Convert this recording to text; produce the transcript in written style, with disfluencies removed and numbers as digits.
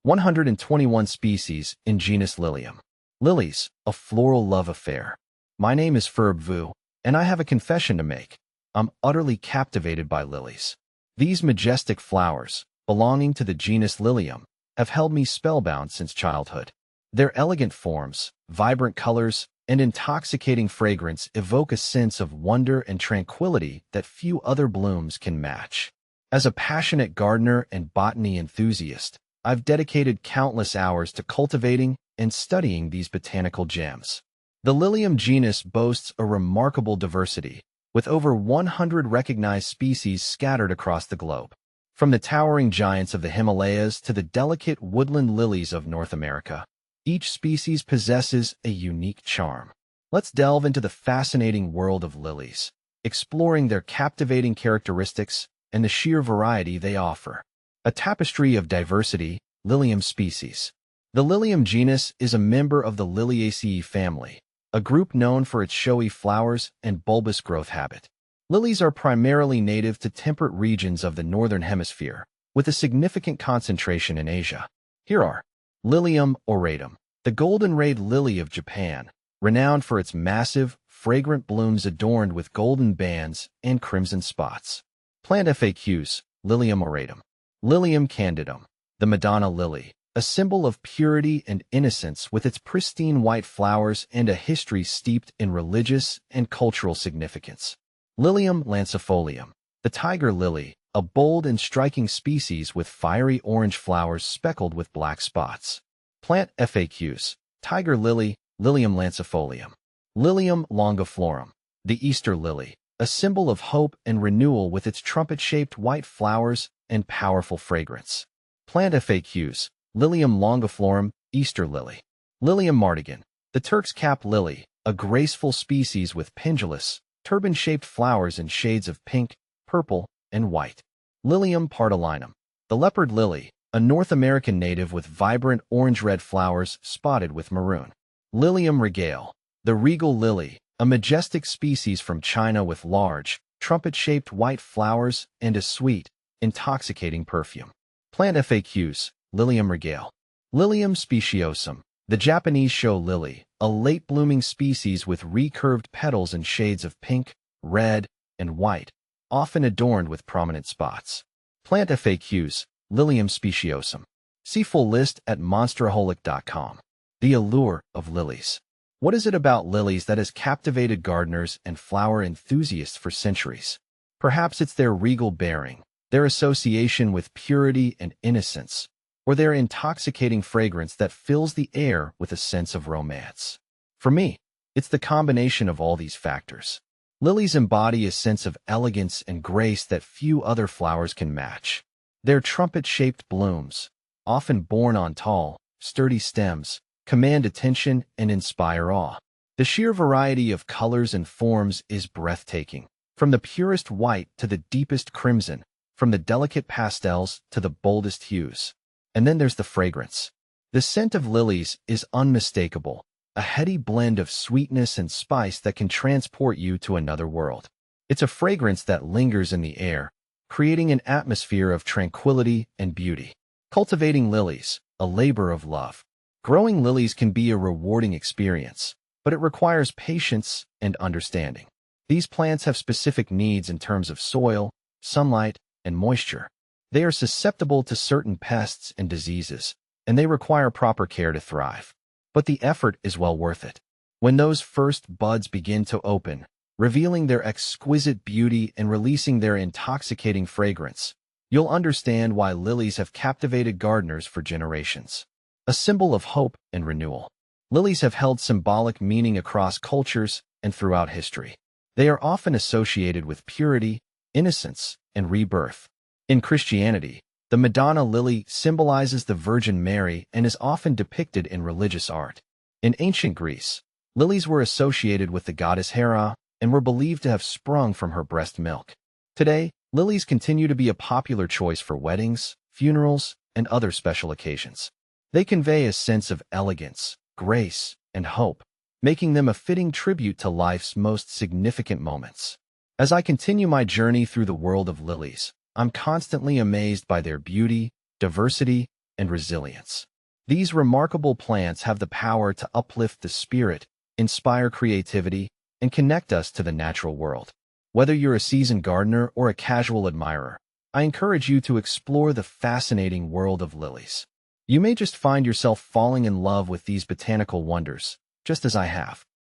121 species in genus Lilium. Lilies, a floral love affair. My name is Ferb Vu, and I have a confession to make. I'm utterly captivated by lilies. These majestic flowers, belonging to the genus Lilium, have held me spellbound since childhood. Their elegant forms, vibrant colors, and intoxicating fragrance evoke a sense of wonder and tranquility that few other blooms can match. As a passionate gardener and botany enthusiast, I've dedicated countless hours to cultivating and studying these botanical gems. The Lilium genus boasts a remarkable diversity, with over 100 recognized species scattered across the globe. From the towering giants of the Himalayas to the delicate woodland lilies of North America, each species possesses a unique charm. Let's delve into the fascinating world of lilies, exploring their captivating characteristics and the sheer variety they offer. A tapestry of diversity, Lilium species. The Lilium genus is a member of the Liliaceae family, a group known for its showy flowers and bulbous growth habit. Lilies are primarily native to temperate regions of the Northern Hemisphere, with a significant concentration in Asia. Here are Lilium auratum, the golden-rayed lily of Japan, renowned for its massive, fragrant blooms adorned with golden bands and crimson spots. Plant FAQs, Lilium auratum. Lilium candidum, the Madonna lily, a symbol of purity and innocence with its pristine white flowers and a history steeped in religious and cultural significance. Lilium lancifolium, the tiger lily, a bold and striking species with fiery orange flowers speckled with black spots. Plant FAQs, tiger lily, Lilium lancifolium. Lilium longiflorum, the Easter lily, a symbol of hope and renewal with its trumpet-shaped white flowers and powerful fragrance. Plant FAQs, Lilium longiflorum, Easter lily. Lilium mardigan, the Turk's cap lily, a graceful species with pendulous, turban-shaped flowers in shades of pink, purple, and white. Lilium pardalinum, the leopard lily, a North American native with vibrant orange-red flowers spotted with maroon. Lilium regale, the regal lily, a majestic species from China with large, trumpet-shaped white flowers and a sweet, intoxicating perfume. Plant FAQs, Lilium regale. Lilium speciosum, the Japanese show lily, a late-blooming species with recurved petals in shades of pink, red, and white, often adorned with prominent spots. Plant FAQs, Lilium speciosum. See full list at monsteraholic.com. The allure of lilies. What is it about lilies that has captivated gardeners and flower enthusiasts for centuries? Perhaps it's their regal bearing, their association with purity and innocence, or their intoxicating fragrance that fills the air with a sense of romance. For me, it's the combination of all these factors. Lilies embody a sense of elegance and grace that few other flowers can match. Their trumpet-shaped blooms, often borne on tall, sturdy stems, command attention and inspire awe. The sheer variety of colors and forms is breathtaking, from the purest white to the deepest crimson, from the delicate pastels to the boldest hues. And then there's the fragrance. The scent of lilies is unmistakable, a heady blend of sweetness and spice that can transport you to another world. It's a fragrance that lingers in the air, creating an atmosphere of tranquility and beauty. Cultivating lilies, a labor of love. Growing lilies can be a rewarding experience, but it requires patience and understanding. These plants have specific needs in terms of soil, sunlight, and moisture. They are susceptible to certain pests and diseases, and they require proper care to thrive. But the effort is well worth it. When those first buds begin to open, revealing their exquisite beauty and releasing their intoxicating fragrance, you'll understand why lilies have captivated gardeners for generations. A symbol of hope and renewal. Lilies have held symbolic meaning across cultures and throughout history. They are often associated with purity, innocence, and rebirth. In Christianity, the Madonna lily symbolizes the Virgin Mary and is often depicted in religious art. In ancient Greece, lilies were associated with the goddess Hera and were believed to have sprung from her breast milk. Today, lilies continue to be a popular choice for weddings, funerals, and other special occasions. They convey a sense of elegance, grace, and hope, making them a fitting tribute to life's most significant moments. As I continue my journey through the world of lilies, I'm constantly amazed by their beauty, diversity, and resilience. These remarkable plants have the power to uplift the spirit, inspire creativity, and connect us to the natural world. Whether you're a seasoned gardener or a casual admirer, I encourage you to explore the fascinating world of lilies. You may just find yourself falling in love with these botanical wonders, just as I have.